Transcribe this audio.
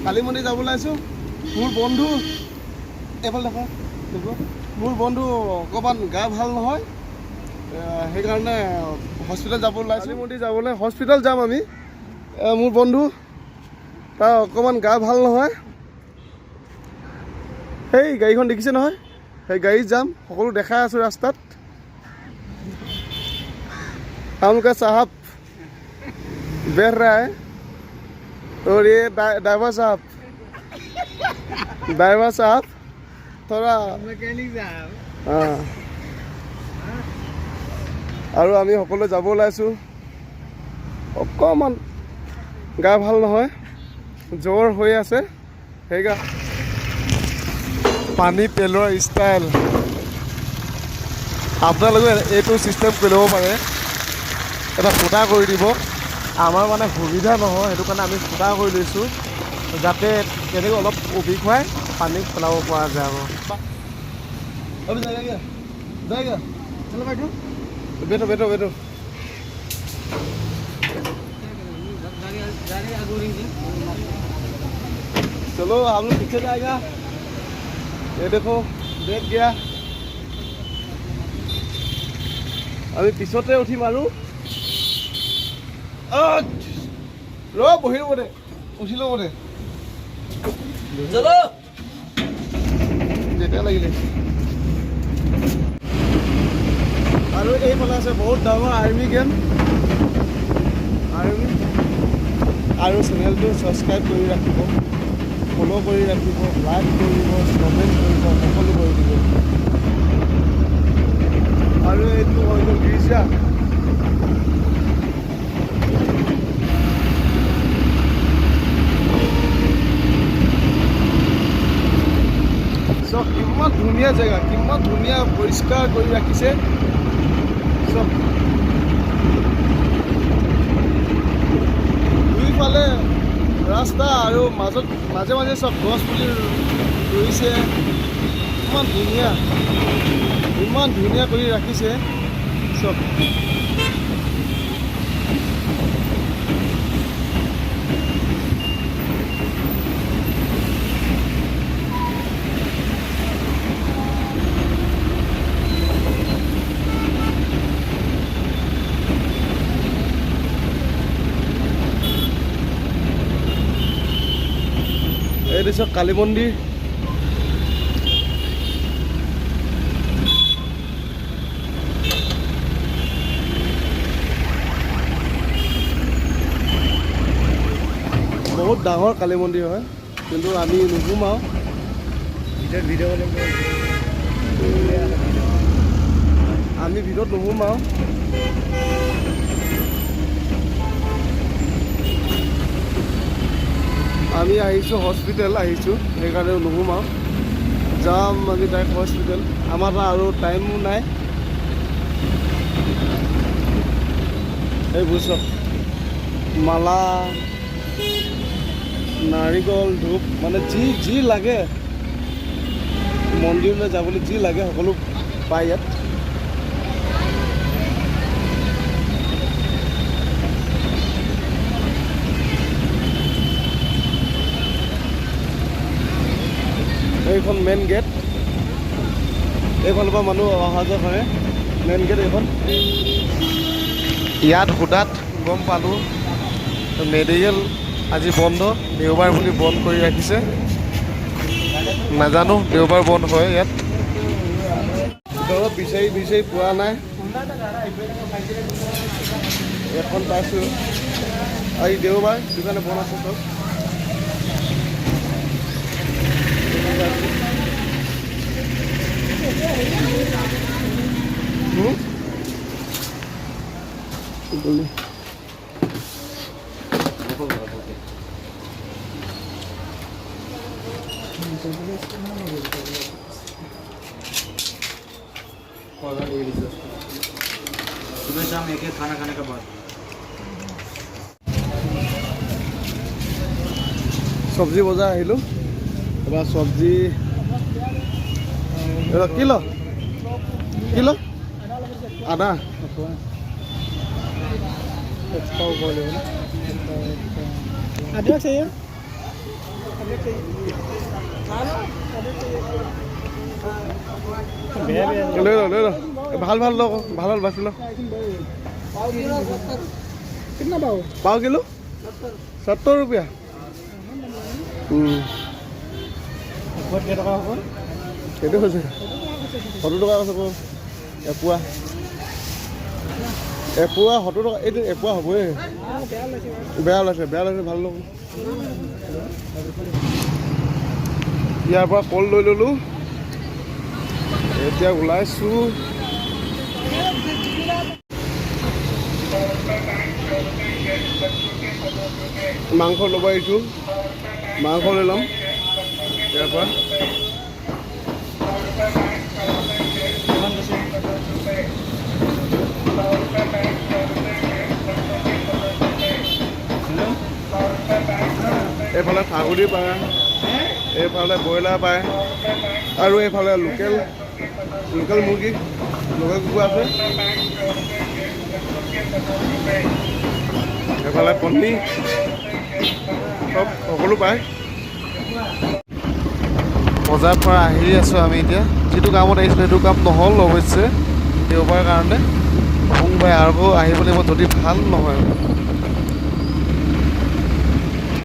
কালী মন্দিৰ যাব ওলাইছোঁ। মোৰ বন্ধু এইফালে দেখা মোৰ বন্ধু অকণমান গা ভাল নহয়, সেইকাৰণে হস্পিটেল যাব ওলাইছোঁ। কালী মন্দিৰ যাবলৈ হস্পিটেল যাম আমি। মোৰ বন্ধু তাৰ অকণমান গা ভাল নহয়, সেই গাড়ীখন দেখিছে নহয়, সেই গাড়ীত যাম। সকলো দেখাই আছোঁ ৰাস্তাত। हमका साहब बैठ रहा है और ये ड्राइवर साहब थोड़ा मैकेनिक साहब। हाँ, আৰু আমি সকলো যাব ওলাইছোঁ। অকণমান গা ভাল নহয়, জ্বৰ হৈ আছে। সেইকাৰণে পানী পেলোৱাৰ ষ্টাইল আপোনালোকে এইটো চিষ্টেম কৰি ল'ব পাৰে। এটা ফুটা কৰি দিব। আমাৰ মানে সুবিধা নহয়, সেইটো কাৰণে আমি ফুটা কৰি লৈছোঁ, যাতে তেনেকৈ অলপ উবি খুৱাই পানী পেলাব পৰা যায়। বেটো বেটো বেটো चलो हम लोग पीछे जाएगा। ये देखो देख गया, আমি পিছতে উঠিম আৰু বহি ল'ব দে, উঠি ল'ব দে যেতিয়া লাগিলে। আৰু এইফালে আছে বহুত ডাঙৰ আৰ্মি কেম্প। আৰু চেনেলটো ছাবস্ক্ৰাইব কৰি ৰাখিব, ফ'ল' কৰি ৰাখিব, লাইক কৰিব, কমেণ্ট কৰিব, সকলো কৰি দিব। আৰু এইটো হৈ গ'ল গীৰ্জা। চব কিমান ধুনীয়া জেগা, কিমান ধুনীয়া পৰিষ্কাৰ কৰি ৰাখিছে চব। দুইফালে ৰাস্তা আৰু মাজে মাজে চব গছ পুলি ৰুইছে। ইমান ধুনীয়া কৰি ৰাখিছে চব। এইটো চব কালী মন্দিৰ। বহুত ডাঙৰ কালী মন্দিৰ হয়, কিন্তু আমি নুসুমাওঁ। আমি ভিতৰত নুসুমাওঁ। আমি আহিছোঁ হস্পিটেল আহিছোঁ, সেইকাৰণে নুসুমাওঁ। যাম আমি ডাইৰেক্ট হস্পিটেল। আমাৰ আৰু টাইমো নাই। এইবোৰ চব মালা, নাৰিকল, ধূপ, মানে যি লাগে মন্দিৰলৈ যাবলৈ যি লাগে সকলো পায় ইয়াত। এইখন মেইন গেট, এইফালৰ পৰা মানুহ অহা যোৱা কৰে। মেইন গেট এইখন। ইয়াত সোধাত গম পালোঁ মেডিকেল আজি বন্ধ, দেওবাৰ বুলি বন্ধ কৰি ৰাখিছে। নাজানো দেওবাৰ বন্ধ হয় ইয়াত। দৰৱ বিচাৰি পোৱা নাই। এখন পাইছোঁ, আজি দেওবাৰ, সেইটো কাৰণে বন্ধ আছে চব। सुबह शाम एक खाना खाने के बाद চব্জি বজাৰ আহিলোঁ। এবাৰ চব্জি কিলো আদা अदरक चाहिए লৈ ল লৈ ল ভাল ভাল লওক ভাল ভাল বাছি ল पाव किलो 70 रुपया সেইটো হৈছে 70 টকা আছে এপোৱা 70 টকা এইটো এপোৱা হ'বই বেয়া ওলাইছে ভাল লওক ইয়াৰ পৰা কল লৈ ল'লোঁ এতিয়া ওলাইছোঁ মাংস ল'ব আহিছোঁ মাংস লৈ ল'ম ইয়াৰ পৰা এইফালে ছাগলী পায় এইফালে ব্ৰইলাৰ পায় আৰু এইফালে লোকেল মুৰ্গী লোকেল কুকুৰা আছে এইফালে কণী সকলো পায় বজাৰৰ পৰা আহি আছোঁ আমি এতিয়া যিটো কামত আহিছিলোঁ সেইটো কাম নহ'ল অৱশ্যে দেওবাৰ কাৰণে সোমবাৰে আকৌ আহিব লাগিব যদি ভাল নহয়